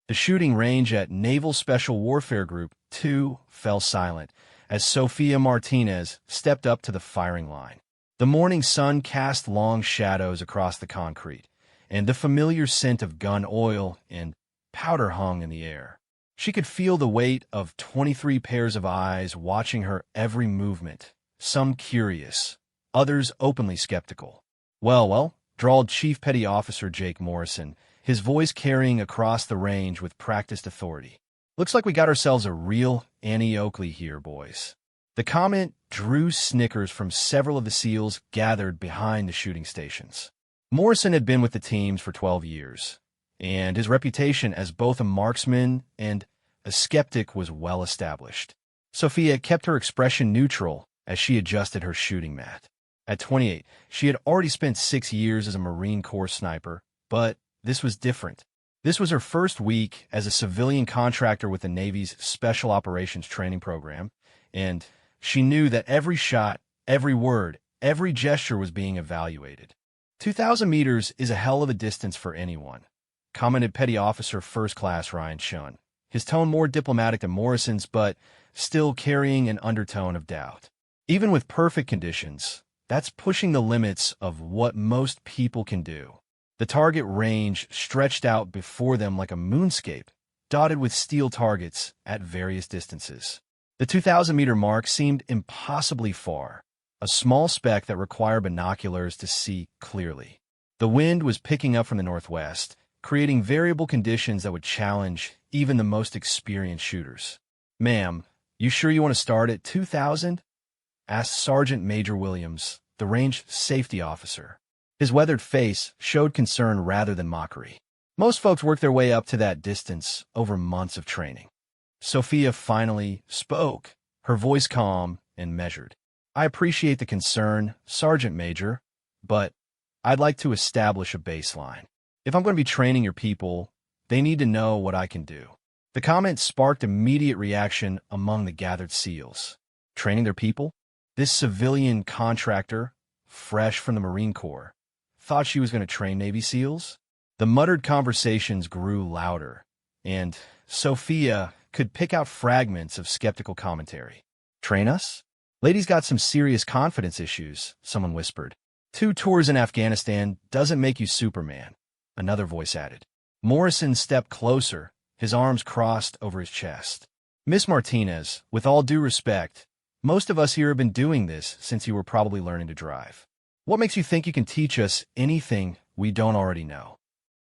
The shooting range at Naval Special Warfare Group 2 fell silent as Sophia Martinez stepped up to the firing line. The morning sun cast long shadows across the concrete, and the familiar scent of gun oil and powder hung in the air. She could feel the weight of 23 pairs of eyes watching her every movement, some curious, others openly skeptical. Well, drawled Chief Petty Officer Jake Morrison, his voice carrying across the range with practiced authority. Looks like we got ourselves a real Annie Oakley here, boys. The comment drew snickers from several of the SEALs gathered behind the shooting stations. Morrison had been with the teams for 12 years, and his reputation as both a marksman and a skeptic was well established. Sophia kept her expression neutral as she adjusted her shooting mat. At 28, she had already spent 6 years as a Marine Corps sniper, but this was different. This was her first week as a civilian contractor with the Navy's Special Operations Training Program, and she knew that every shot, every word, every gesture was being evaluated. 2,000 meters is a hell of a distance for anyone, commented Petty Officer First Class Ryan Shun, his tone more diplomatic than Morrison's, but still carrying an undertone of doubt. Even with perfect conditions, that's pushing the limits of what most people can do. The target range stretched out before them like a moonscape, dotted with steel targets at various distances. The 2,000-meter mark seemed impossibly far, a small speck that required binoculars to see clearly. The wind was picking up from the northwest, creating variable conditions that would challenge even the most experienced shooters. "Ma'am, you sure you want to start at 2,000? Asked Sergeant Major Williams, the range safety officer. His weathered face showed concern rather than mockery. Most folks work their way up to that distance over months of training. Sophia finally spoke, her voice calm and measured. "I appreciate the concern, Sergeant Major, but I'd like to establish a baseline. If I'm going to be training your people, they need to know what I can do." The comment sparked immediate reaction among the gathered SEALs. Training their people? This civilian contractor, fresh from the Marine Corps, thought she was going to train Navy SEALs? The muttered conversations grew louder, and Sophia could pick out fragments of skeptical commentary. "Train us? Lady's got some serious confidence issues," someone whispered. "2 tours in Afghanistan doesn't make you Superman," another voice added. Morrison stepped closer, his arms crossed over his chest. "Miss Martinez, with all due respect, most of us here have been doing this since you were probably learning to drive. What makes you think you can teach us anything we don't already know?"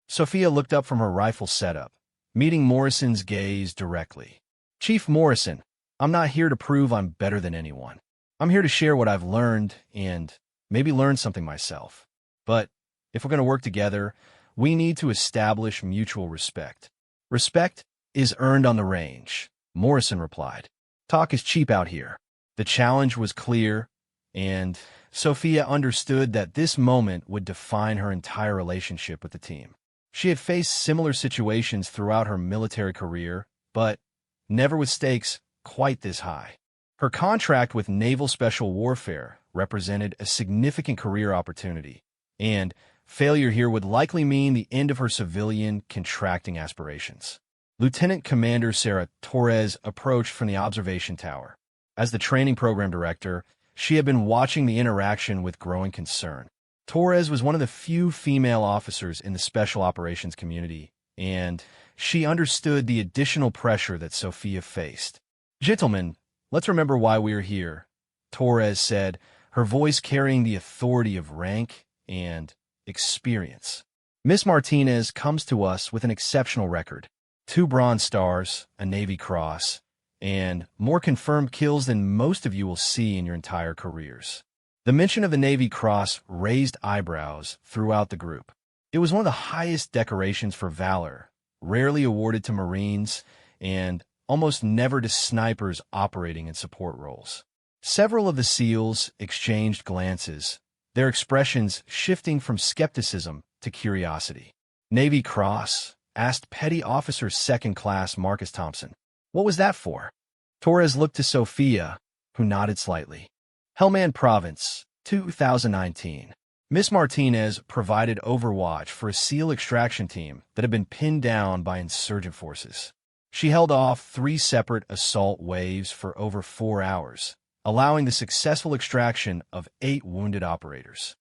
Sophia looked up from her rifle setup, meeting Morrison's gaze directly. "Chief Morrison, I'm not here to prove I'm better than anyone. I'm here to share what I've learned and maybe learn something myself. But if we're going to work together, we need to establish mutual respect. Respect is earned on the range," Morrison replied. "Talk is cheap out here." The challenge was clear, and Sophia understood that this moment would define her entire relationship with the team. She had faced similar situations throughout her military career, but never with stakes quite this high. Her contract with Naval Special Warfare represented a significant career opportunity, and failure here would likely mean the end of her civilian contracting aspirations. Lieutenant Commander Sarah Torres approached from the observation tower. As the training program director, she had been watching the interaction with growing concern. Torres was one of the few female officers in the special operations community, and she understood the additional pressure that Sophia faced. "Gentlemen, let's remember why we are here," Torres said, her voice carrying the authority of rank and experience. "Miss Martinez comes to us with an exceptional record. 2 Bronze Stars, a Navy Cross, and more confirmed kills than most of you will see in your entire careers." The mention of the Navy Cross raised eyebrows throughout the group. It was one of the highest decorations for valor, rarely awarded to Marines, and almost never to snipers operating in support roles. Several of the SEALs exchanged glances, their expressions shifting from skepticism to curiosity. "Navy Cross?" asked Petty Officer Second Class Marcus Thompson. "What was that for?" Torres looked to Sophia, who nodded slightly. "Helmand Province, 2019. Miss Martinez provided overwatch for a SEAL extraction team that had been pinned down by insurgent forces. She held off 3 separate assault waves for over 4 hours, allowing the successful extraction of 8 wounded operators.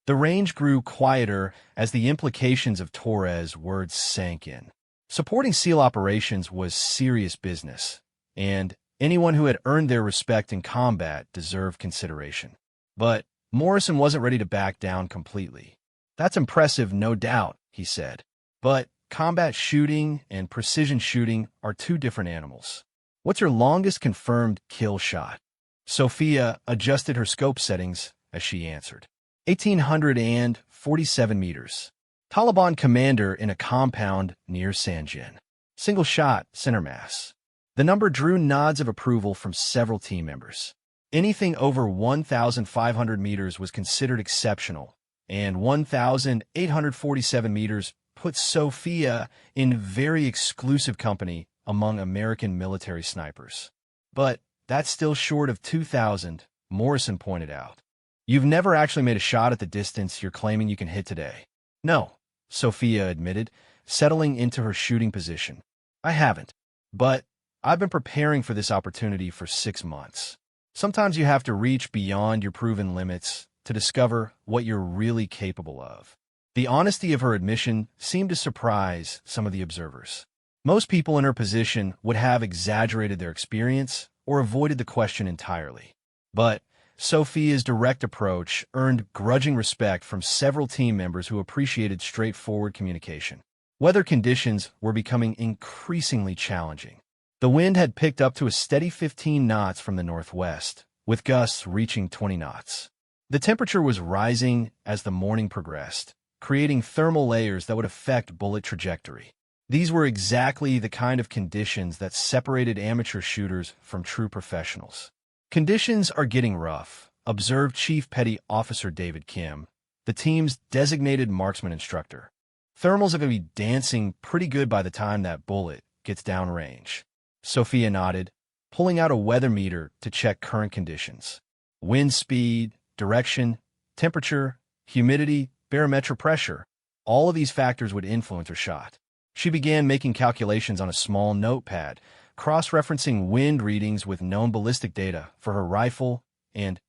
The range grew quieter as the implications of Torres' words sank in. Supporting SEAL operations was serious business, and anyone who had earned their respect in combat deserved consideration. But Morrison wasn't ready to back down completely. "That's impressive, no doubt," he said. "But combat shooting and precision shooting are 2 different animals. What's your longest confirmed kill shot?" Sophia adjusted her scope settings as she answered. 1,847 meters. Taliban commander in a compound near Sanjin. Single shot, center mass. The number drew nods of approval from several team members. Anything over 1,500 meters was considered exceptional, and 1,847 meters put Sophia in very exclusive company among American military snipers. But that's still short of 2,000, Morrison pointed out. "You've never actually made a shot at the distance you're claiming you can hit today." "No," Sophia admitted, settling into her shooting position. "I haven't. But I've been preparing for this opportunity for 6 months. Sometimes you have to reach beyond your proven limits to discover what you're really capable of." The honesty of her admission seemed to surprise some of the observers. Most people in her position would have exaggerated their experience or avoided the question entirely. But Sophia's direct approach earned grudging respect from several team members who appreciated straightforward communication. Weather conditions were becoming increasingly challenging. The wind had picked up to a steady 15 knots from the northwest, with gusts reaching 20 knots. The temperature was rising as the morning progressed, creating thermal layers that would affect bullet trajectory. These were exactly the kind of conditions that separated amateur shooters from true professionals. "Conditions are getting rough," observed Chief Petty Officer David Kim, the team's designated marksman instructor. "Thermals are going to be dancing pretty good by the time that bullet gets downrange." Sophia nodded, pulling out a weather meter to check current conditions. Wind speed, direction, temperature, humidity, barometric pressure, all of these factors would influence her shot. She began making calculations on a small notepad, cross-referencing wind readings with known ballistic data for her rifle and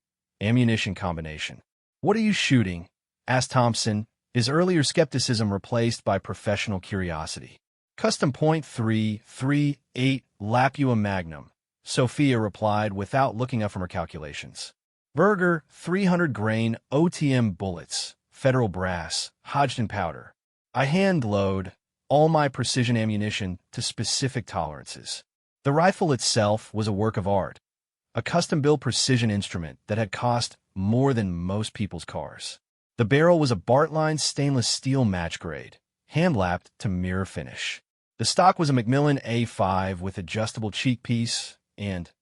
ammunition combination. "What are you shooting?" asked Thompson, his earlier skepticism replaced by professional curiosity. "Custom .338 Lapua Magnum," Sophia replied without looking up from her calculations. "Berger 300-grain OTM bullets, Federal brass, Hodgdon powder. I hand-load all my precision ammunition to specific tolerances." The rifle itself was a work of art, a custom-built precision instrument that had cost more than most people's cars. The barrel was a Bartlein stainless steel match grade, hand-lapped to mirror finish. The stock was a Macmillan A5 with adjustable cheek piece and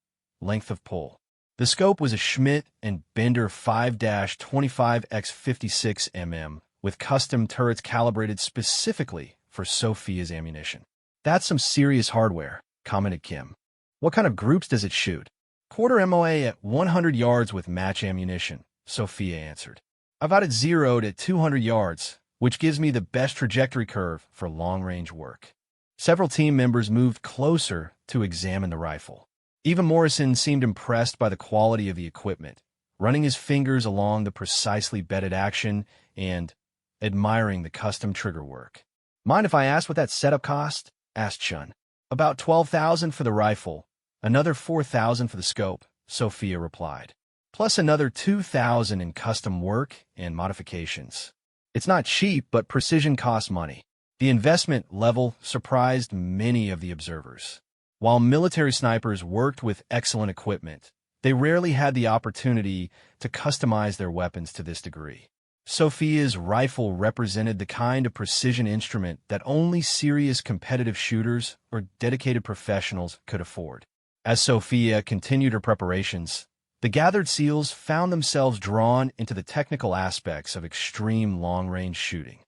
length of pull. The scope was a Schmidt and Bender 5-25x56 mm with custom turrets calibrated specifically for Sophia's ammunition. "That's some serious hardware," commented Kim. "What kind of groups does it shoot?" "Quarter MOA at 100 yards with match ammunition," Sophia answered. "I've got it zeroed at 200 yards, which gives me the best trajectory curve for long-range work." Several team members moved closer to examine the rifle. Even Morrison seemed impressed by the quality of the equipment, running his fingers along the precisely bedded action and admiring the custom trigger work. "Mind if I ask what that setup cost?" asked Chun. "About $12,000 for the rifle, another $4,000 for the scope," Sophia replied, "plus another $2,000 in custom work and modifications. It's not cheap, but precision costs money." The investment level surprised many of the observers. While military snipers worked with excellent equipment, they rarely had the opportunity to customize their weapons to this degree. Sophia's rifle represented the kind of precision instrument that only serious competitive shooters or dedicated professionals could afford. As Sophia continued her preparations, the gathered SEALs found themselves drawn into the technical aspects of extreme long-range shooting.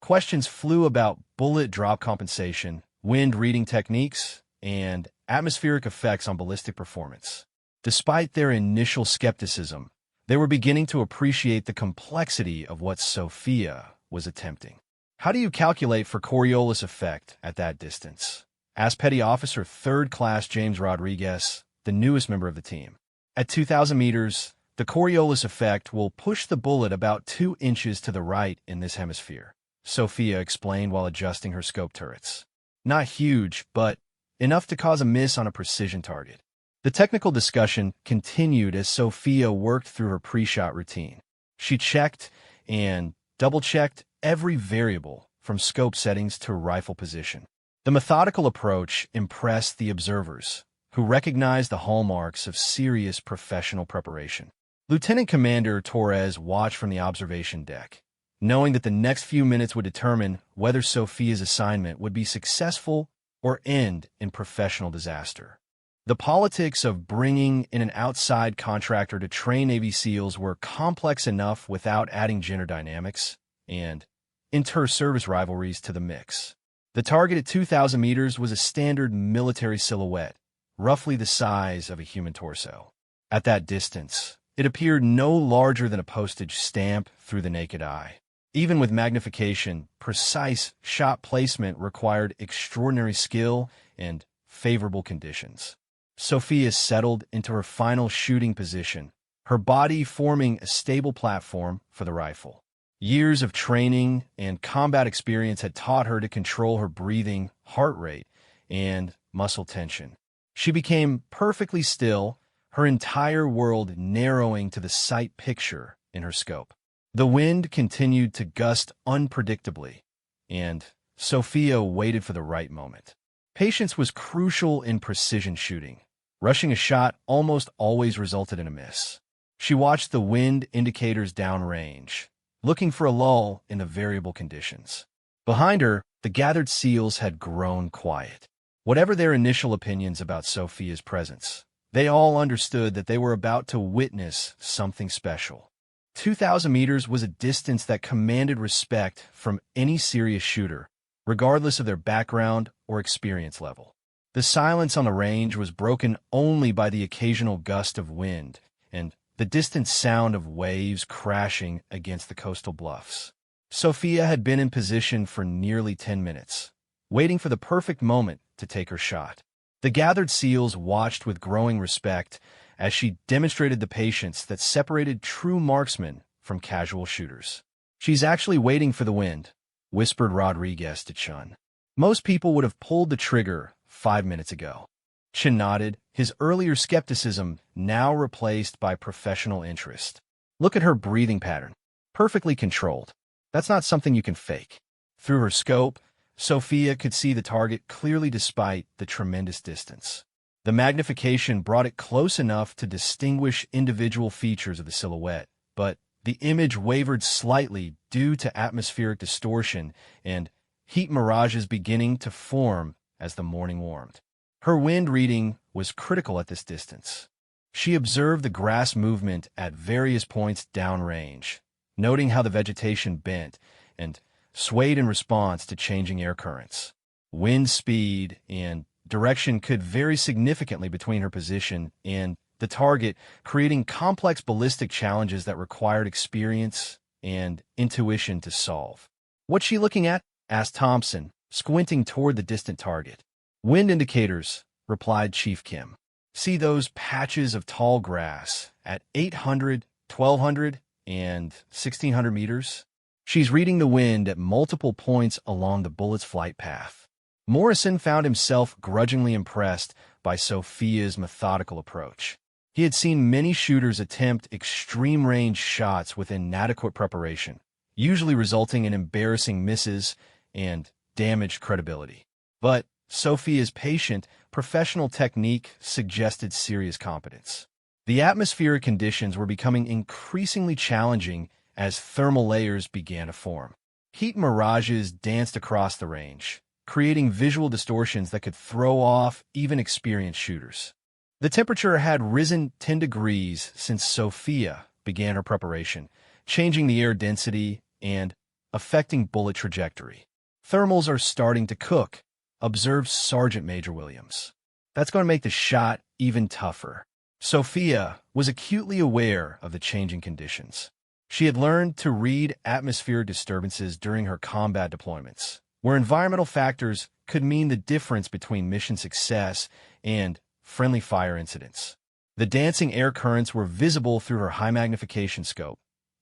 Questions flew about bullet drop compensation, wind reading techniques, and atmospheric effects on ballistic performance. Despite their initial skepticism, They were beginning to appreciate the complexity of what Sophia was attempting. "How do you calculate for Coriolis effect at that distance?" asked Petty Officer 3rd Class James Rodriguez, the newest member of the team. "At 2,000 meters, the Coriolis effect will push the bullet about 2 inches to the right in this hemisphere," Sophia explained while adjusting her scope turrets. "Not huge, but enough to cause a miss on a precision target." The technical discussion continued as Sophia worked through her pre-shot routine. She checked and double-checked every variable, from scope settings to rifle position. The methodical approach impressed the observers, who recognized the hallmarks of serious professional preparation. Lieutenant Commander Torres watched from the observation deck, knowing that the next few minutes would determine whether Sophia's assignment would be successful or end in professional disaster. The politics of bringing in an outside contractor to train Navy SEALs were complex enough without adding gender dynamics and inter-service rivalries to the mix. The target at 2,000 meters was a standard military silhouette, roughly the size of a human torso. At that distance, it appeared no larger than a postage stamp through the naked eye. Even with magnification, precise shot placement required extraordinary skill and favorable conditions. Sophia settled into her final shooting position, her body forming a stable platform for the rifle. Years of training and combat experience had taught her to control her breathing, heart rate, and muscle tension. She became perfectly still, her entire world narrowing to the sight picture in her scope. The wind continued to gust unpredictably, and Sophia waited for the right moment. Patience was crucial in precision shooting. Rushing a shot almost always resulted in a miss. She watched the wind indicators downrange, looking for a lull in the variable conditions. Behind her, the gathered SEALs had grown quiet. Whatever their initial opinions about Sophia's presence, they all understood that they were about to witness something special. 2,000 meters was a distance that commanded respect from any serious shooter, regardless of their background or experience level. The silence on the range was broken only by the occasional gust of wind and the distant sound of waves crashing against the coastal bluffs. Sophia had been in position for nearly 10 minutes, waiting for the perfect moment to take her shot. The gathered SEALs watched with growing respect as she demonstrated the patience that separated true marksmen from casual shooters. "She's actually waiting for the wind," whispered Rodriguez to Chun. "Most people would have pulled the trigger 5 minutes ago." Chun nodded, his earlier skepticism now replaced by professional interest. "Look at her breathing pattern. Perfectly controlled. That's not something you can fake." Through her scope, Sophia could see the target clearly despite the tremendous distance. The magnification brought it close enough to distinguish individual features of the silhouette, but the image wavered slightly due to atmospheric distortion and heat mirages beginning to form as the morning warmed. Her wind reading was critical at this distance. She observed the grass movement at various points downrange, noting how the vegetation bent and swayed in response to changing air currents. Wind speed and direction could vary significantly between her position and the target, creating complex ballistic challenges that required experience and intuition to solve. "What's she looking at?" asked Thompson, squinting toward the distant target. "Wind indicators," replied Chief Kim. "See those patches of tall grass at 800, 1,200, and 1,600 meters? She's reading the wind at multiple points along the bullet's flight path." Morrison found himself grudgingly impressed by Sophia's methodical approach. He had seen many shooters attempt extreme-range shots with inadequate preparation, usually resulting in embarrassing misses and damaged credibility. But Sophia's patient, professional technique suggested serious competence. The atmospheric conditions were becoming increasingly challenging as thermal layers began to form. Heat mirages danced across the range, creating visual distortions that could throw off even experienced shooters. The temperature had risen 10 degrees since Sophia began her preparation, changing the air density and affecting bullet trajectory. "Thermals are starting to cook," observed Sergeant Major Williams. "That's going to make the shot even tougher." Sophia was acutely aware of the changing conditions. She had learned to read atmospheric disturbances during her combat deployments, where environmental factors could mean the difference between mission success and friendly fire incidents. The dancing air currents were visible through her high-magnification scope,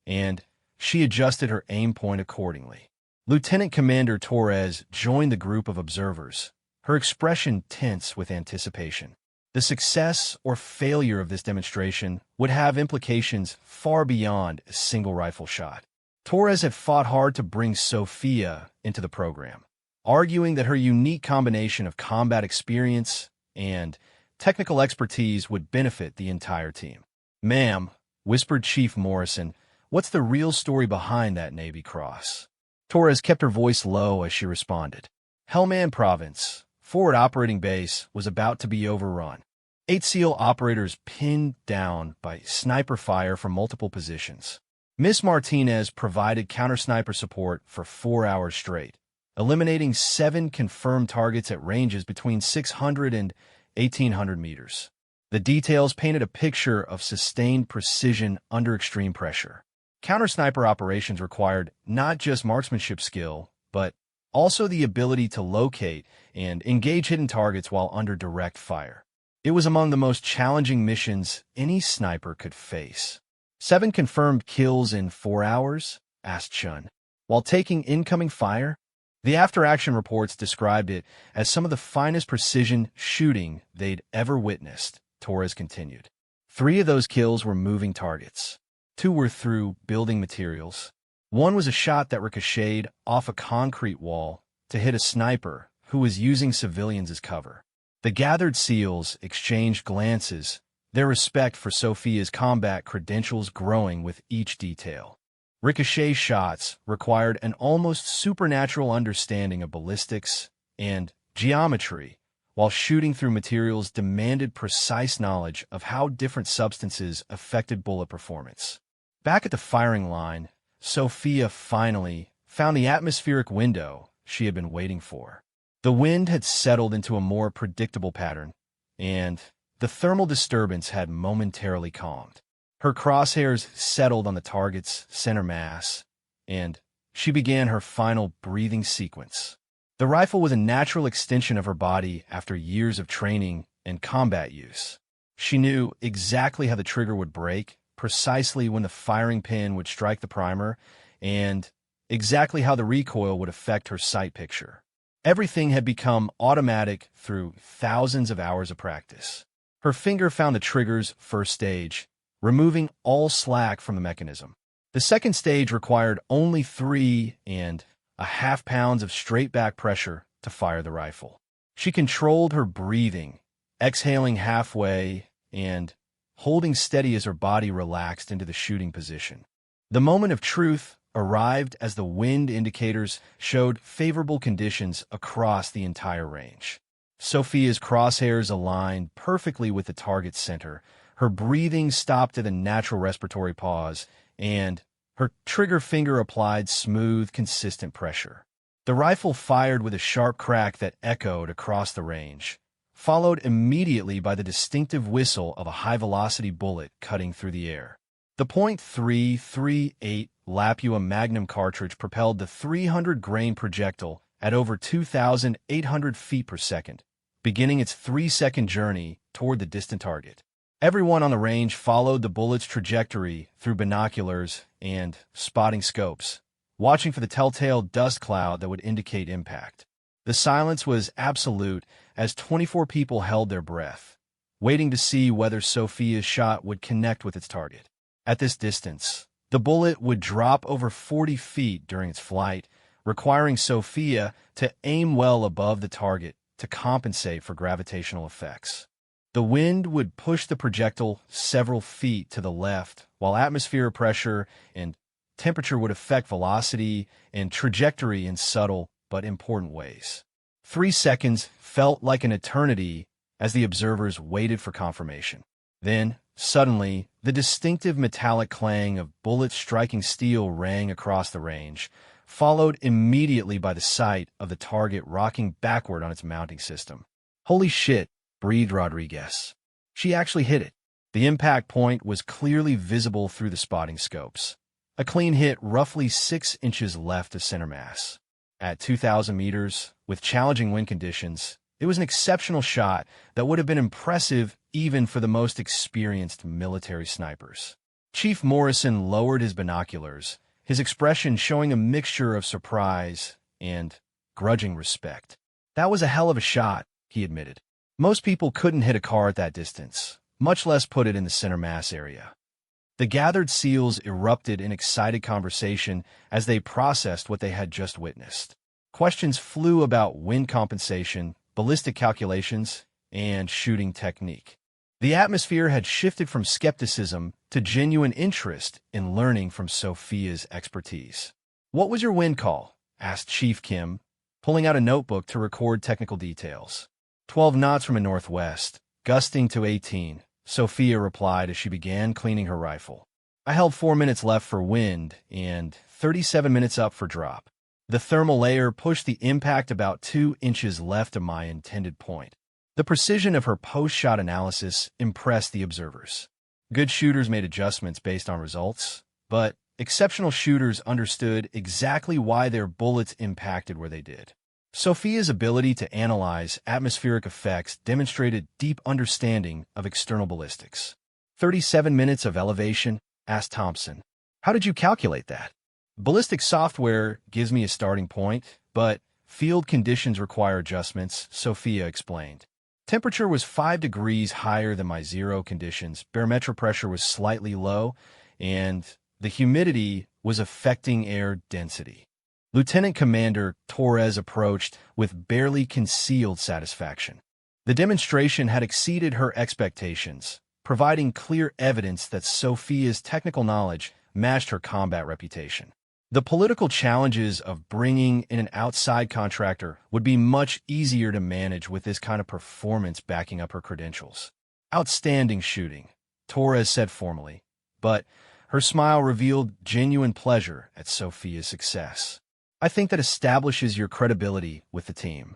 and she adjusted her aim point accordingly. Lieutenant Commander Torres joined the group of observers, her expression tense with anticipation. The success or failure of this demonstration would have implications far beyond a single rifle shot. Torres had fought hard to bring Sophia into the program, arguing that her unique combination of combat experience and technical expertise would benefit the entire team. "Ma'am," whispered Chief Morrison, "what's the real story behind that Navy Cross?" Torres kept her voice low as she responded. Helmand Province, forward operating base, was about to be overrun. 8 SEAL operators pinned down by sniper fire from multiple positions. Miss Martinez provided counter-sniper support for 4 hours straight, eliminating 7 confirmed targets at ranges between 600 and 1,800 meters. The details painted a picture of sustained precision under extreme pressure. Counter-sniper operations required not just marksmanship skill, but also the ability to locate and engage hidden targets while under direct fire. It was among the most challenging missions any sniper could face. 7 confirmed kills in 4 hours? Asked Chun. While taking incoming fire? The after-action reports described it as some of the finest precision shooting they'd ever witnessed, Torres continued. 3 of those kills were moving targets. 2 were through building materials. 1 was a shot that ricocheted off a concrete wall to hit a sniper who was using civilians as cover. The gathered SEALs exchanged glances, their respect for Sophia's combat credentials growing with each detail. Ricochet shots required an almost supernatural understanding of ballistics and geometry, while shooting through materials demanded precise knowledge of how different substances affected bullet performance. Back at the firing line, Sophia finally found the atmospheric window she had been waiting for. The wind had settled into a more predictable pattern, and the thermal disturbance had momentarily calmed. Her crosshairs settled on the target's center mass, and she began her final breathing sequence. The rifle was a natural extension of her body after years of training and combat use. She knew exactly how the trigger would break, precisely when the firing pin would strike the primer, and exactly how the recoil would affect her sight picture. Everything had become automatic through thousands of hours of practice. Her finger found the trigger's first stage, removing all slack from the mechanism. The second stage required only 3.5 pounds of straight back pressure to fire the rifle. She controlled her breathing, exhaling halfway and holding steady as her body relaxed into the shooting position. The moment of truth arrived as the wind indicators showed favorable conditions across the entire range. Sophia's crosshairs aligned perfectly with the target's center. Her breathing stopped at a natural respiratory pause, and her trigger finger applied smooth, consistent pressure. The rifle fired with a sharp crack that echoed across the range, followed immediately by the distinctive whistle of a high-velocity bullet cutting through the air. The .338 Lapua Magnum cartridge propelled the 300-grain projectile at over 2,800 feet per second, beginning its 3-second journey toward the distant target. Everyone on the range followed the bullet's trajectory through binoculars and spotting scopes, watching for the telltale dust cloud that would indicate impact. The silence was absolute as 24 people held their breath, waiting to see whether Sophia's shot would connect with its target. At this distance, the bullet would drop over 40 feet during its flight, requiring Sophia to aim well above the target to compensate for gravitational effects. The wind would push the projectile several feet to the left, while atmospheric pressure and temperature would affect velocity and trajectory in subtle but important ways. 3 seconds felt like an eternity as the observers waited for confirmation. Then, suddenly, the distinctive metallic clang of bullets striking steel rang across the range, followed immediately by the sight of the target rocking backward on its mounting system. "Holy shit," breathed Rodriguez. "She actually hit it." The impact point was clearly visible through the spotting scopes. A clean hit roughly 6 inches left of center mass. At 2,000 meters, with challenging wind conditions, it was an exceptional shot that would have been impressive even for the most experienced military snipers. Chief Morrison lowered his binoculars, his expression showing a mixture of surprise and grudging respect. "That was a hell of a shot," he admitted. "Most people couldn't hit a car at that distance, much less put it in the center mass area." The gathered SEALs erupted in excited conversation as they processed what they had just witnessed. Questions flew about wind compensation, ballistic calculations, and shooting technique. The atmosphere had shifted from skepticism to genuine interest in learning from Sophia's expertise. "What was your wind call?" asked Chief Kim, pulling out a notebook to record technical details. 12 knots from a northwest, gusting to 18, Sophia replied as she began cleaning her rifle. "I held 4 minutes left for wind and 37 minutes up for drop. The thermal layer pushed the impact about 2 inches left of my intended point." The precision of her post-shot analysis impressed the observers. Good shooters made adjustments based on results, but exceptional shooters understood exactly why their bullets impacted where they did. Sophia's ability to analyze atmospheric effects demonstrated deep understanding of external ballistics. 37 minutes of elevation? Asked Thompson. "How did you calculate that?" "Ballistic software gives me a starting point, but field conditions require adjustments," Sophia explained. "Temperature was 5 degrees higher than my zero conditions, barometric pressure was slightly low, and the humidity was affecting air density." Lieutenant Commander Torres approached with barely concealed satisfaction. The demonstration had exceeded her expectations, providing clear evidence that Sophia's technical knowledge matched her combat reputation. The political challenges of bringing in an outside contractor would be much easier to manage with this kind of performance backing up her credentials. "Outstanding shooting," Torres said formally, but her smile revealed genuine pleasure at Sophia's success. "I think that establishes your credibility with the team."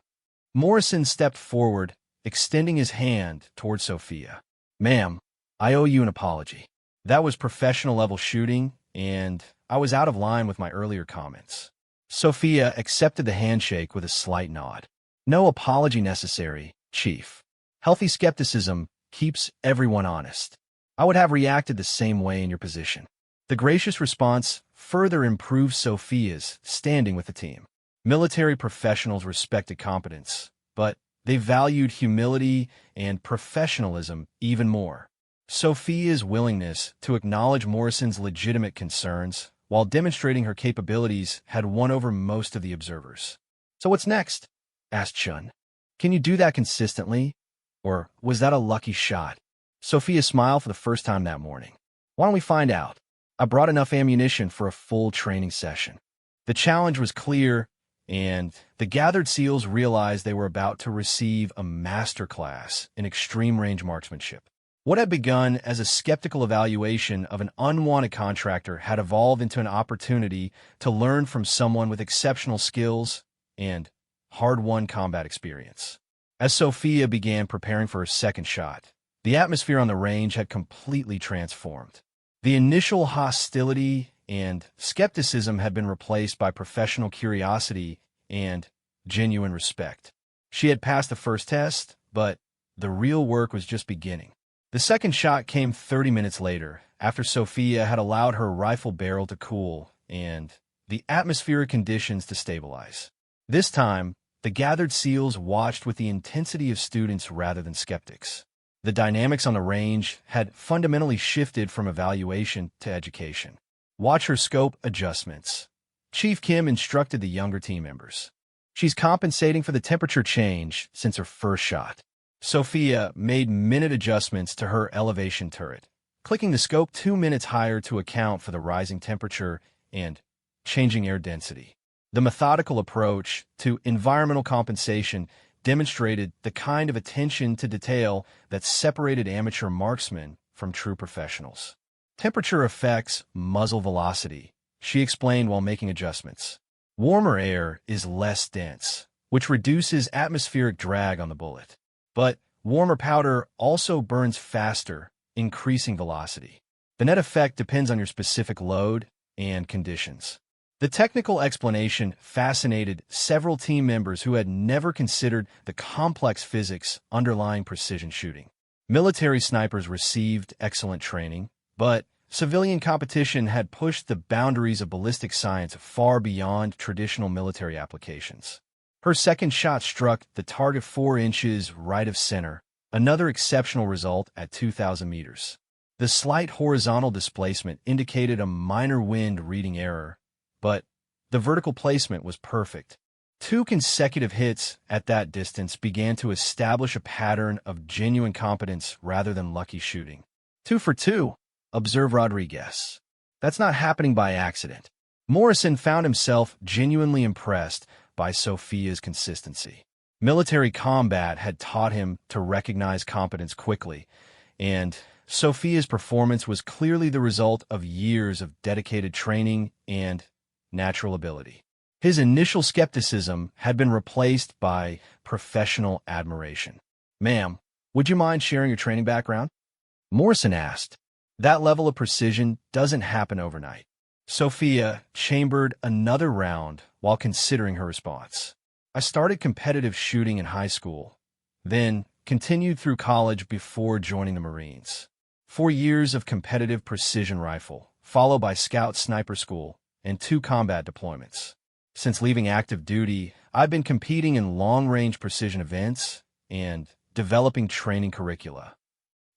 Morrison stepped forward, extending his hand toward Sophia. "Ma'am, I owe you an apology. That was professional-level shooting, and I was out of line with my earlier comments." Sophia accepted the handshake with a slight nod. "No apology necessary, Chief. Healthy skepticism keeps everyone honest. I would have reacted the same way in your position." The gracious response further improved Sophia's standing with the team. Military professionals respected competence, but they valued humility and professionalism even more. Sophia's willingness to acknowledge Morrison's legitimate concerns while demonstrating her capabilities had won over most of the observers. "So what's next?" asked Chun. "Can you do that consistently? Or was that a lucky shot?" Sophia smiled for the first time that morning. "Why don't we find out? I brought enough ammunition for a full training session." The challenge was clear, and the gathered SEALs realized they were about to receive a masterclass in extreme-range marksmanship. What had begun as a skeptical evaluation of an unwanted contractor had evolved into an opportunity to learn from someone with exceptional skills and hard-won combat experience. As Sophia began preparing for her second shot, the atmosphere on the range had completely transformed. The initial hostility and skepticism had been replaced by professional curiosity and genuine respect. She had passed the first test, but the real work was just beginning. The second shot came 30 minutes later, after Sophia had allowed her rifle barrel to cool and the atmospheric conditions to stabilize. This time, the gathered SEALs watched with the intensity of students rather than skeptics. The dynamics on the range had fundamentally shifted from evaluation to education. "Watch her scope adjustments," Chief Kim instructed the younger team members. "She's compensating for the temperature change since her first shot." Sophia made minute adjustments to her elevation turret, clicking the scope 2 minutes higher to account for the rising temperature and changing air density. The methodical approach to environmental compensation demonstrated the kind of attention to detail that separated amateur marksmen from true professionals. "Temperature affects muzzle velocity," she explained while making adjustments. "Warmer air is less dense, which reduces atmospheric drag on the bullet. But warmer powder also burns faster increasing velocity. The net effect depends on your specific load and conditions. The technical explanation fascinated several team members who had never considered the complex physics underlying precision shooting. Military snipers received excellent training, but civilian competition had pushed the boundaries of ballistic science far beyond traditional military applications. Her second shot struck the target 4 inches right of center, another exceptional result at 2,000 meters. The slight horizontal displacement indicated a minor wind reading error, but the vertical placement was perfect. 2 consecutive hits at that distance began to establish a pattern of genuine competence rather than lucky shooting. 2 for 2, observed Rodriguez. That's not happening by accident. Morrison found himself genuinely impressed by Sophia's consistency. Military combat had taught him to recognize competence quickly, and Sophia's performance was clearly the result of years of dedicated training and natural ability. His initial skepticism had been replaced by professional admiration. "Ma'am, would you mind sharing your training background?" Morrison asked. "That level of precision doesn't happen overnight." Sophia chambered another round while considering her response. "I started competitive shooting in high school, then continued through college before joining the Marines. 4 years of competitive precision rifle, followed by scout sniper school and 2 combat deployments. Since leaving active duty, I've been competing in long-range precision events and developing training curricula."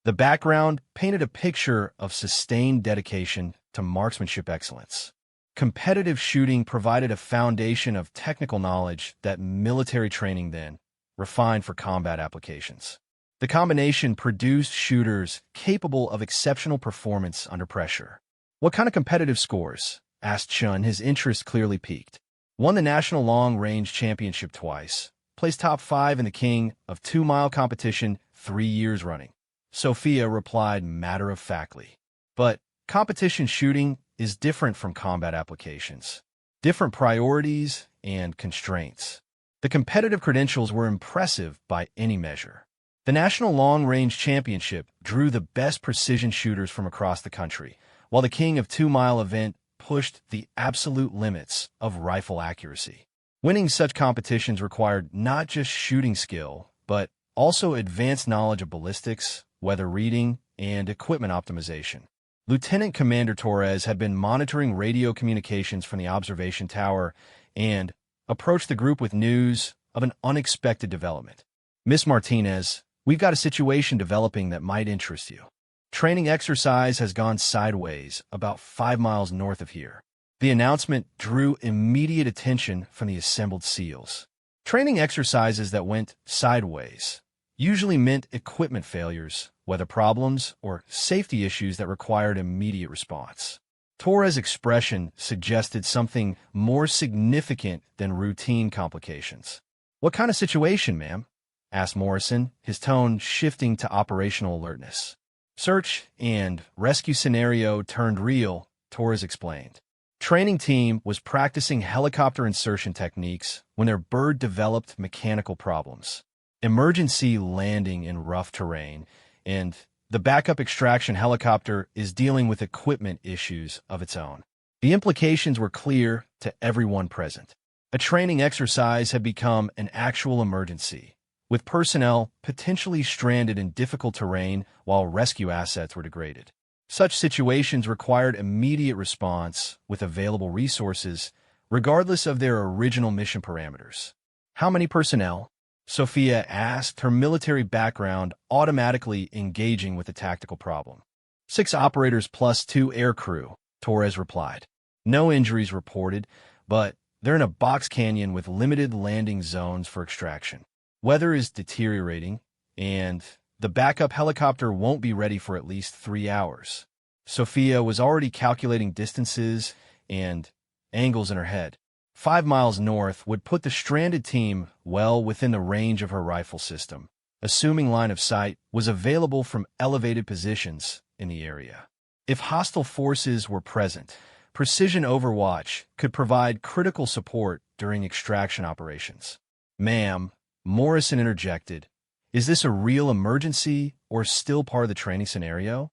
The background painted a picture of sustained dedication to marksmanship excellence. Competitive shooting provided a foundation of technical knowledge that military training then refined for combat applications. The combination produced shooters capable of exceptional performance under pressure. "What kind of competitive scores?" asked Chun, his interest clearly piqued. "Won the National Long Range Championship twice. Placed top 5 in the King of 2-mile competition 3 years running." Sophia replied matter-of-factly. "But competition shooting is different from combat applications. Different priorities and constraints." The competitive credentials were impressive by any measure. The National Long Range Championship drew the best precision shooters from across the country, while the King of 2-mile event pushed the absolute limits of rifle accuracy. Winning such competitions required not just shooting skill, but also advanced knowledge of ballistics, weather reading, and equipment optimization. Lieutenant Commander Torres had been monitoring radio communications from the observation tower and approached the group with news of an unexpected development. "Miss Martinez, we've got a situation developing that might interest you. Training exercise has gone sideways about 5 miles north of here." The announcement drew immediate attention from the assembled SEALs. Training exercises that went sideways usually meant equipment failures, weather problems, or safety issues that required immediate response. Torres' expression suggested something more significant than routine complications. "What kind of situation, ma'am?" asked Morrison, his tone shifting to operational alertness. "Search and rescue scenario turned real," Torres explained. Training team was practicing helicopter insertion techniques when their bird developed mechanical problems. Emergency landing in rough terrain, and the backup extraction helicopter is dealing with equipment issues of its own. The implications were clear to everyone present. A training exercise had become an actual emergency, with personnel potentially stranded in difficult terrain while rescue assets were degraded. Such situations required immediate response with available resources, regardless of their original mission parameters. "How many personnel?" Sophia asked, her military background automatically engaging with the tactical problem. 6 operators plus 2 air crew, Torres replied. "No injuries reported, but they're in a box canyon with limited landing zones for extraction. Weather is deteriorating, and the backup helicopter won't be ready for at least 3 hours." Sophia was already calculating distances and angles in her head. 5 miles north would put the stranded team well within the range of her rifle system, assuming line of sight was available from elevated positions in the area. If hostile forces were present, Precision Overwatch could provide critical support during extraction operations. "Ma'am," Morrison interjected, Is this a real emergency or still part of the training scenario?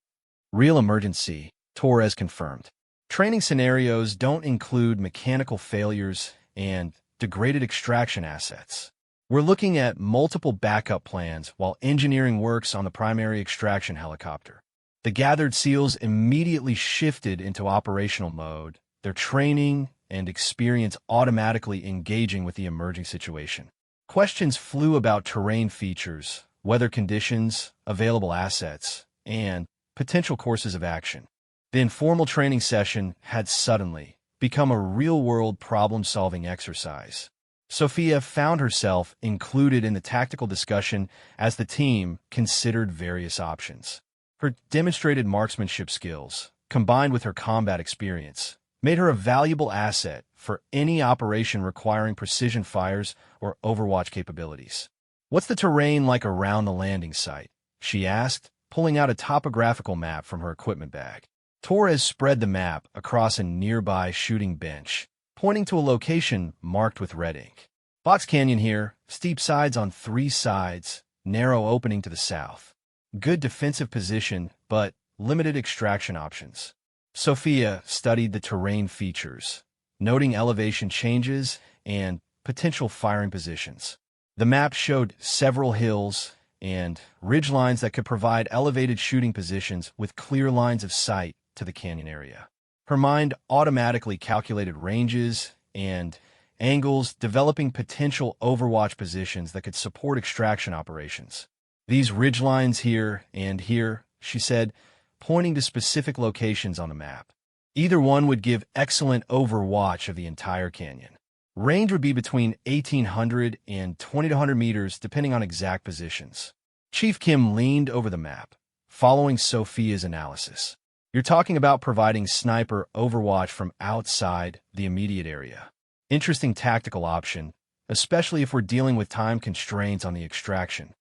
Real emergency, Torres confirmed. Training scenarios don't include mechanical failures and degraded extraction assets. We're looking at multiple backup plans while engineering works on the primary extraction helicopter. The gathered SEALs immediately shifted into operational mode, their training and experience automatically engaging with the emerging situation. Questions flew about terrain features, weather conditions, available assets, and potential courses of action. The informal training session had suddenly become a real-world problem-solving exercise. Sophia found herself included in the tactical discussion as the team considered various options. Her demonstrated marksmanship skills, combined with her combat experience, made her a valuable asset for any operation requiring precision fires or overwatch capabilities. "What's the terrain like around the landing site?" she asked, pulling out a topographical map from her equipment bag. Torres spread the map across a nearby shooting bench, pointing to a location marked with red ink. "Box Canyon here, steep sides on 3 sides, narrow opening to the south. Good defensive position, but limited extraction options." Sophia studied the terrain features, noting elevation changes and potential firing positions. The map showed several hills and ridgelines that could provide elevated shooting positions with clear lines of sight to the canyon area. Her mind automatically calculated ranges and angles, developing potential overwatch positions that could support extraction operations. "These ridgelines here and here," she said, pointing to specific locations on the map. "Either one would give excellent overwatch of the entire canyon. Range would be between 1,800 and 2,200 meters, depending on exact positions." Chief Kim leaned over the map, following Sophia's analysis. "You're talking about providing sniper overwatch from outside the immediate area. Interesting tactical option, especially if we're dealing with time constraints on the extraction."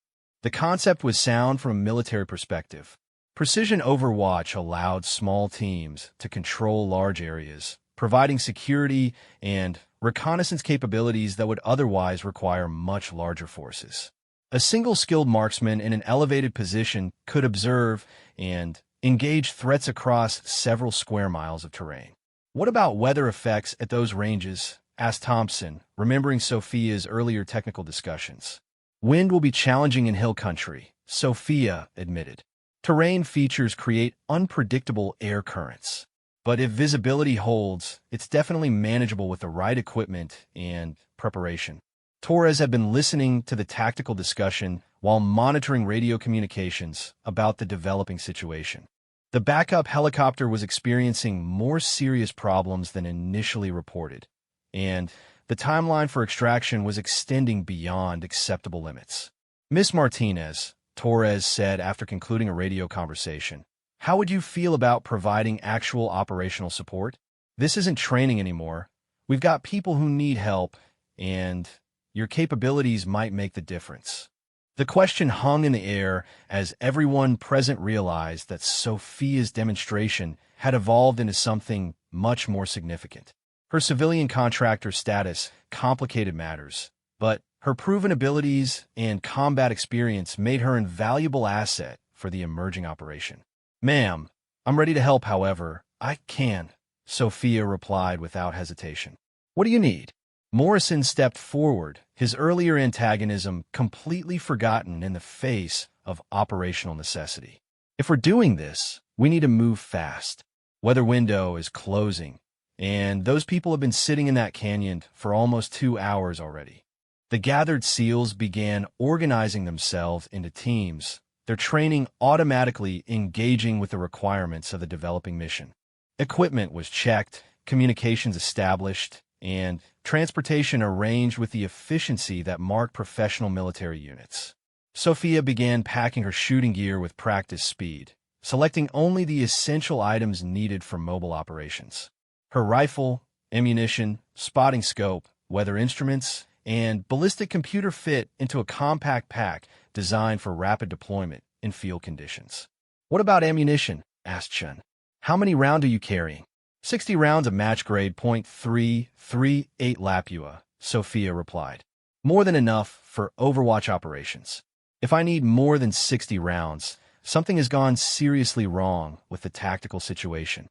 The concept was sound from a military perspective. Precision overwatch allowed small teams to control large areas, providing security and reconnaissance capabilities that would otherwise require much larger forces. A single skilled marksman in an elevated position could observe and engage threats across several square miles of terrain. "What about weather effects at those ranges?" asked Thompson, remembering Sophia's earlier technical discussions. "Wind will be challenging in hill country," Sophia admitted. "Terrain features create unpredictable air currents. But if visibility holds, it's definitely manageable with the right equipment and preparation." Torres had been listening to the tactical discussion while monitoring radio communications about the developing situation. The backup helicopter was experiencing more serious problems than initially reported, and the timeline for extraction was extending beyond acceptable limits. "Miss Martinez," Torres said after concluding a radio conversation, "how would you feel about providing actual operational support? This isn't training anymore. We've got people who need help, and your capabilities might make the difference." The question hung in the air as everyone present realized that Sophia's demonstration had evolved into something much more significant. Her civilian contractor status complicated matters, but her proven abilities and combat experience made her an invaluable asset for the emerging operation. "Ma'am, I'm ready to help however I can," Sophia replied without hesitation. "What do you need?" Morrison stepped forward, his earlier antagonism completely forgotten in the face of operational necessity. "If we're doing this, we need to move fast. Weather window is closing, and those people have been sitting in that canyon for almost 2 hours already." The gathered SEALs began organizing themselves into teams, their training automatically engaging with the requirements of the developing mission. Equipment was checked, communications established, and transportation arranged with the efficiency that marked professional military units. Sophia began packing her shooting gear with practice speed, selecting only the essential items needed for mobile operations. Her rifle, ammunition, spotting scope, weather instruments, and ballistic computer fit into a compact pack designed for rapid deployment in field conditions. "What about ammunition?" asked Chen. "How many rounds are you carrying?" 60 rounds of match-grade .338 Lapua, Sophia replied. "More than enough for Overwatch operations." If I need more than 60 rounds, something has gone seriously wrong with the tactical situation.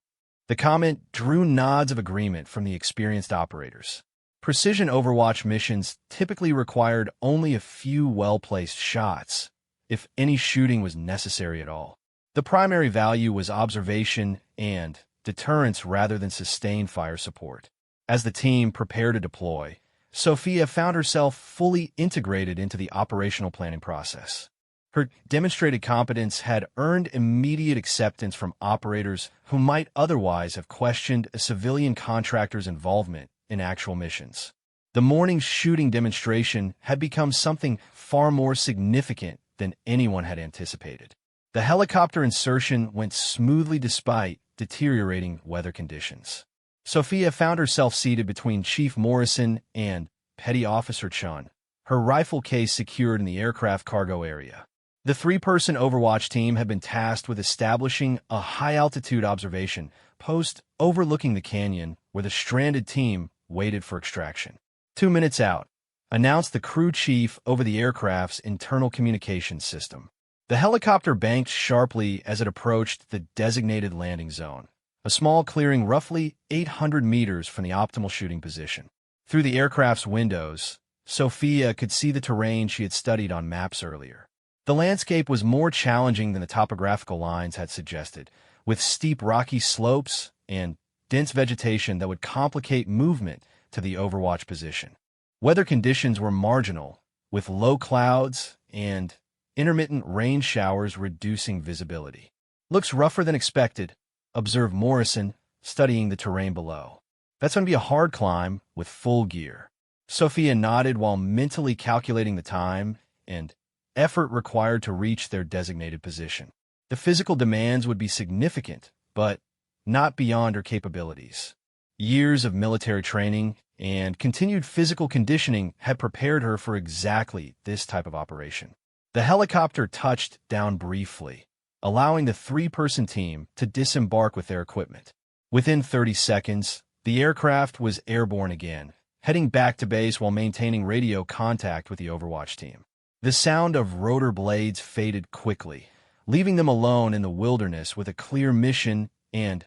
The comment drew nods of agreement from the experienced operators. Precision Overwatch missions typically required only a few well-placed shots, if any shooting was necessary at all. The primary value was observation and deterrence rather than sustained fire support. As the team prepared to deploy, Sophia found herself fully integrated into the operational planning process. Her demonstrated competence had earned immediate acceptance from operators who might otherwise have questioned a civilian contractor's involvement in actual missions. The morning's shooting demonstration had become something far more significant than anyone had anticipated. The helicopter insertion went smoothly despite deteriorating weather conditions. Sophia found herself seated between Chief Morrison and Petty Officer Chun, her rifle case secured in the aircraft cargo area. The three-person Overwatch team had been tasked with establishing a high-altitude observation post overlooking the canyon where the stranded team waited for extraction. 2 minutes out, announced the crew chief over the aircraft's internal communications system. The helicopter banked sharply as it approached the designated landing zone, a small clearing roughly 800 meters from the optimal shooting position. Through the aircraft's windows, Sophia could see the terrain she had studied on maps earlier. The landscape was more challenging than the topographical lines had suggested, with steep rocky slopes and dense vegetation that would complicate movement to the Overwatch position. Weather conditions were marginal, with low clouds and intermittent rain showers reducing visibility. "Looks rougher than expected," observed Morrison, studying the terrain below. "That's going to be a hard climb with full gear." Sophia nodded while mentally calculating the time and effort required to reach their designated position. The physical demands would be significant, but not beyond her capabilities. Years of military training and continued physical conditioning had prepared her for exactly this type of operation. The helicopter touched down briefly, allowing the three-person team to disembark with their equipment. Within 30 seconds, the aircraft was airborne again, heading back to base while maintaining radio contact with the Overwatch team. The sound of rotor blades faded quickly, leaving them alone in the wilderness with a clear mission and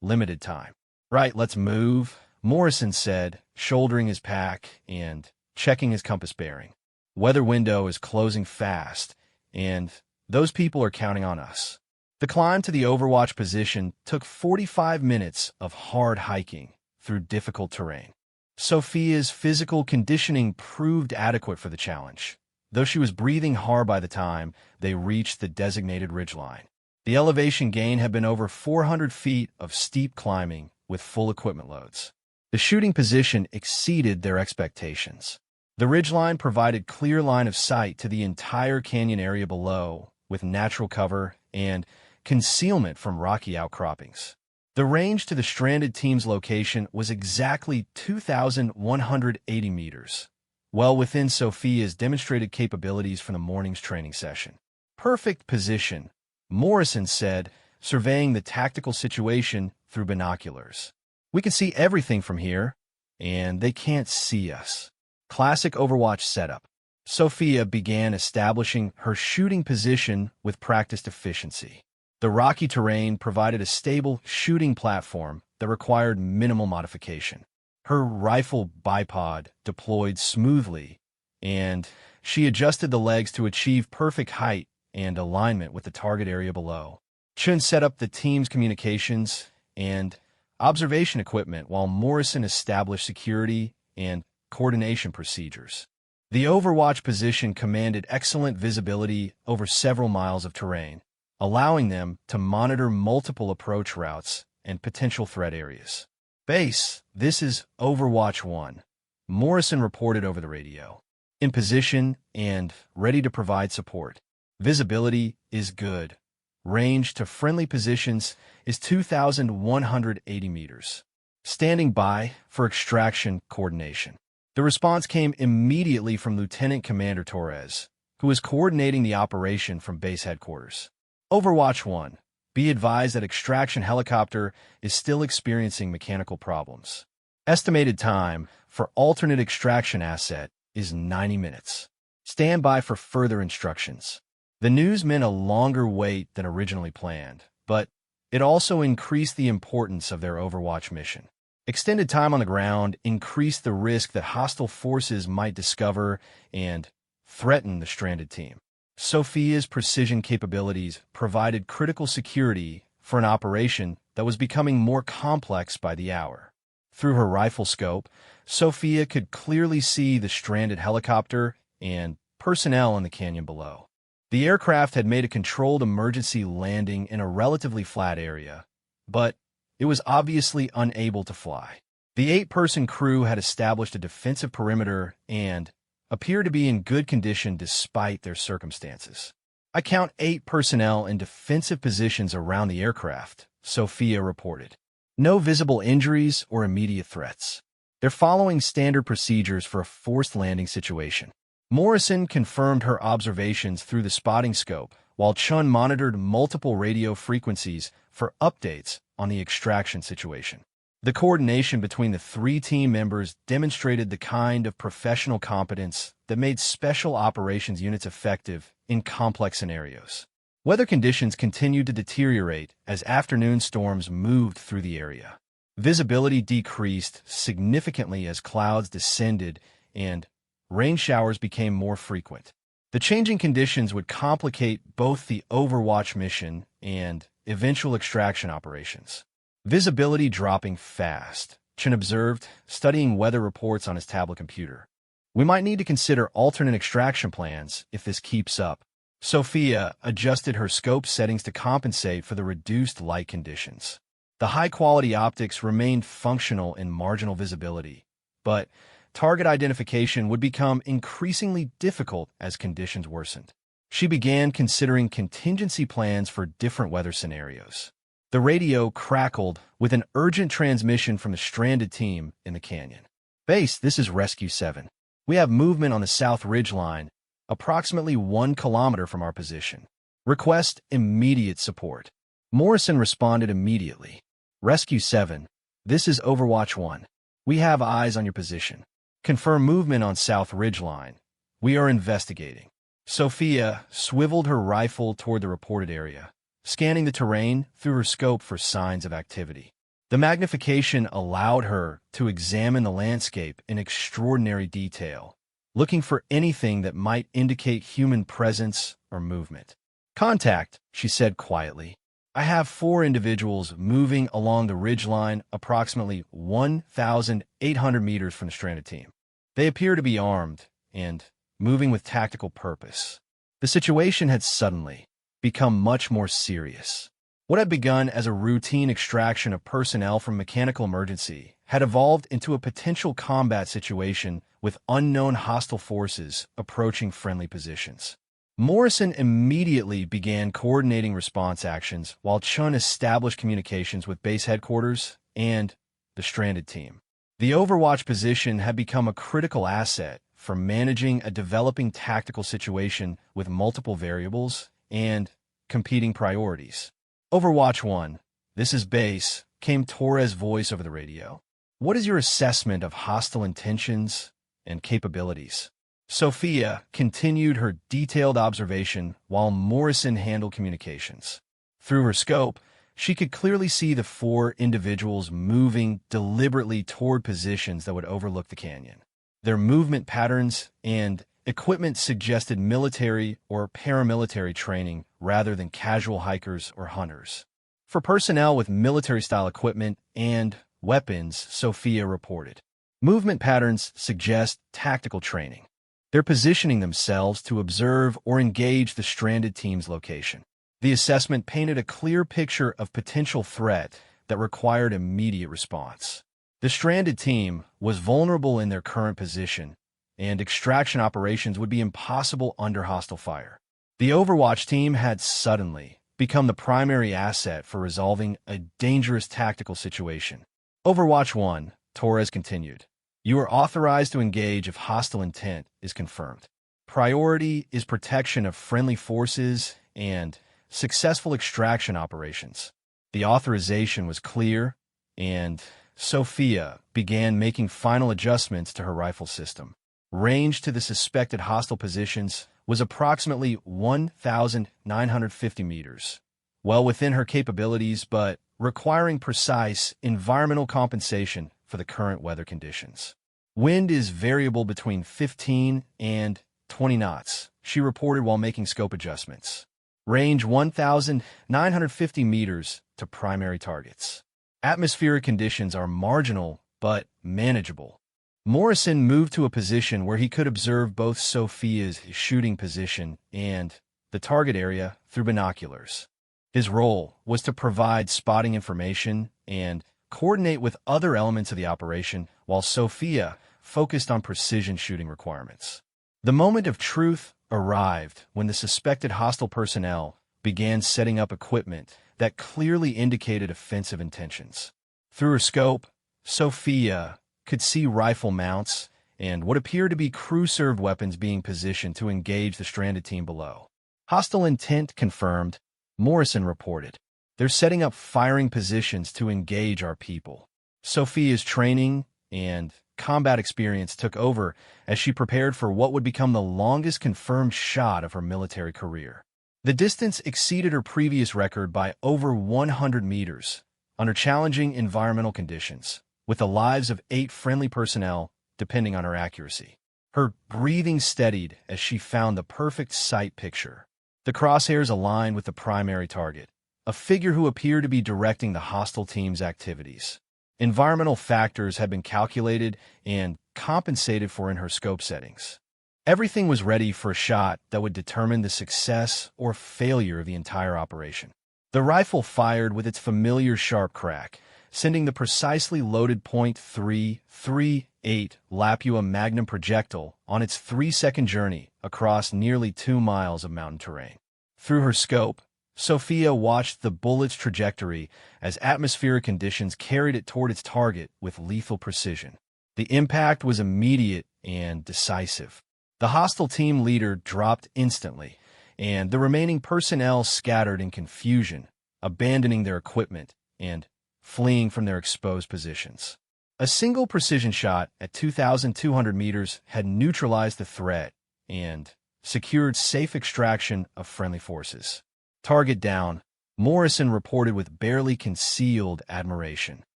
limited time. "Right, let's move," Morrison said, shouldering his pack and checking his compass bearing. "Weather window is closing fast, and those people are counting on us." The climb to the Overwatch position took 45 minutes of hard hiking through difficult terrain. Sophia's physical conditioning proved adequate for the challenge, though she was breathing hard by the time they reached the designated ridgeline. The elevation gain had been over 400 feet of steep climbing with full equipment loads. The shooting position exceeded their expectations. The ridgeline provided clear line of sight to the entire canyon area below, with natural cover and concealment from rocky outcroppings. The range to the stranded team's location was exactly 2,180 meters, well within Sophia's demonstrated capabilities from the morning's training session. "Perfect position," Morrison said, surveying the tactical situation through binoculars. "We can see everything from here, and they can't see us." Classic Overwatch setup. Sophia began establishing her shooting position with practiced efficiency. The rocky terrain provided a stable shooting platform that required minimal modification. Her rifle bipod deployed smoothly, and she adjusted the legs to achieve perfect height and alignment with the target area below. Chun set up the team's communications and observation equipment while Morrison established security and coordination procedures. The Overwatch position commanded excellent visibility over several miles of terrain, allowing them to monitor multiple approach routes and potential threat areas. "Base, this is Overwatch 1, Morrison reported over the radio. "In position and ready to provide support. Visibility is good. Range to friendly positions is 2,180 meters. Standing by for extraction coordination." The response came immediately from Lieutenant Commander Torres, who was coordinating the operation from base headquarters. "Overwatch 1, be advised that extraction helicopter is still experiencing mechanical problems. Estimated time for alternate extraction asset is 90 minutes. Stand by for further instructions. The news meant a longer wait than originally planned, but it also increased the importance of their Overwatch mission. Extended time on the ground increased the risk that hostile forces might discover and threaten the stranded team. Sophia's precision capabilities provided critical security for an operation that was becoming more complex by the hour. Through her rifle scope, Sophia could clearly see the stranded helicopter and personnel in the canyon below. The aircraft had made a controlled emergency landing in a relatively flat area, but it was obviously unable to fly. The 8-person crew had established a defensive perimeter and appeared to be in good condition despite their circumstances. I count 8 personnel in defensive positions around the aircraft, Sophia reported. No visible injuries or immediate threats. They're following standard procedures for a forced landing situation. Morrison confirmed her observations through the spotting scope, while Chun monitored multiple radio frequencies for updates on the extraction situation. The coordination between the 3 team members demonstrated the kind of professional competence that made special operations units effective in complex scenarios. Weather conditions continued to deteriorate as afternoon storms moved through the area. Visibility decreased significantly as clouds descended and rain showers became more frequent. The changing conditions would complicate both the Overwatch mission and eventual extraction operations. Visibility dropping fast, Chen observed, studying weather reports on his tablet computer. We might need to consider alternate extraction plans if this keeps up. Sophia adjusted her scope settings to compensate for the reduced light conditions. The high-quality optics remained functional in marginal visibility, but target identification would become increasingly difficult as conditions worsened. She began considering contingency plans for different weather scenarios. The radio crackled with an urgent transmission from the stranded team in the canyon. Base, this is Rescue 7. We have movement on the South Ridge Line, approximately 1 kilometer from our position. Request immediate support. Morrison responded immediately. Rescue 7, this is Overwatch 1. We have eyes on your position. Confirm movement on South Ridge Line. We are investigating. Sophia swiveled her rifle toward the reported area, scanning the terrain through her scope for signs of activity. The magnification allowed her to examine the landscape in extraordinary detail, looking for anything that might indicate human presence or movement. Contact, she said quietly. I have 4 individuals moving along the ridgeline approximately 1,800 meters from the stranded team. They appear to be armed and moving with tactical purpose. The situation had suddenly become much more serious. What had begun as a routine extraction of personnel from mechanical emergency had evolved into a potential combat situation with unknown hostile forces approaching friendly positions. Morrison immediately began coordinating response actions while Chun established communications with base headquarters and the stranded team. The Overwatch position had become a critical asset for managing a developing tactical situation with multiple variables and competing priorities. Overwatch 1, this is base, came Torres' voice over the radio. What is your assessment of hostile intentions and capabilities? Sophia continued her detailed observation while Morrison handled communications. Through her scope, she could clearly see the 4 individuals moving deliberately toward positions that would overlook the canyon. Their movement patterns and equipment suggested military or paramilitary training rather than casual hikers or hunters. For personnel with military-style equipment and weapons, Sophia reported, movement patterns suggest tactical training. They're positioning themselves to observe or engage the stranded team's location. The assessment painted a clear picture of potential threat that required immediate response. The stranded team was vulnerable in their current position, and extraction operations would be impossible under hostile fire. The Overwatch team had suddenly become the primary asset for resolving a dangerous tactical situation. Overwatch 1, Torres continued. You are authorized to engage if hostile intent is confirmed. Priority is protection of friendly forces and successful extraction operations. The authorization was clear, and Sophia began making final adjustments to her rifle system. Range to the suspected hostile positions was approximately 1,950 meters, well within her capabilities but requiring precise environmental compensation for the current weather conditions. Wind is variable between 15 and 20 knots, she reported while making scope adjustments. Range 1,950 meters to primary targets. Atmospheric conditions are marginal but manageable. Morrison moved to a position where he could observe both Sophia's shooting position and the target area through binoculars. His role was to provide spotting information and coordinate with other elements of the operation, while Sophia focused on precision shooting requirements. The moment of truth arrived when the suspected hostile personnel began setting up equipment that clearly indicated offensive intentions. Through her scope, Sophia could see rifle mounts and what appeared to be crew-served weapons being positioned to engage the stranded team below. Hostile intent confirmed, Morrison reported. They're setting up firing positions to engage our people. Sophia's training and combat experience took over as she prepared for what would become the longest confirmed shot of her military career. The distance exceeded her previous record by over 100 meters under challenging environmental conditions, with the lives of 8 friendly personnel depending on her accuracy. Her breathing steadied as she found the perfect sight picture. The crosshairs aligned with the primary target, a figure who appeared to be directing the hostile team's activities. Environmental factors had been calculated and compensated for in her scope settings. Everything was ready for a shot that would determine the success or failure of the entire operation. The rifle fired with its familiar sharp crack, sending the precisely loaded .338 Lapua Magnum projectile on its 3-second journey across nearly 2 miles of mountain terrain. Through her scope, Sophia watched the bullet's trajectory as atmospheric conditions carried it toward its target with lethal precision. The impact was immediate and decisive. The hostile team leader dropped instantly, and the remaining personnel scattered in confusion, abandoning their equipment and fleeing from their exposed positions. A single precision shot at 2,200 meters had neutralized the threat and secured safe extraction of friendly forces. Target down, Morrison reported with barely concealed admiration.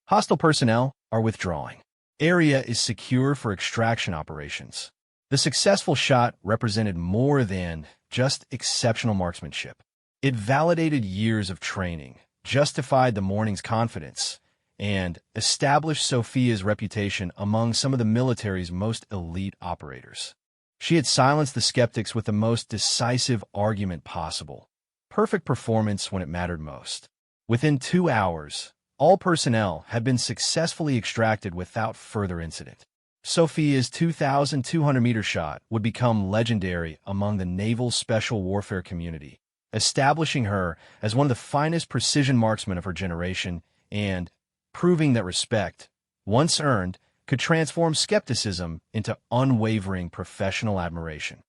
Hostile personnel are withdrawing. Area is secure for extraction operations. The successful shot represented more than just exceptional marksmanship. It validated years of training, justified the morning's confidence, and established Sophia's reputation among some of the military's most elite operators. She had silenced the skeptics with the most decisive argument possible. Perfect performance when it mattered most. Within 2 hours, all personnel had been successfully extracted without further incident. Sophia's 2,200-meter shot would become legendary among the naval special warfare community, establishing her as one of the finest precision marksmen of her generation and proving that respect, once earned, could transform skepticism into unwavering professional admiration.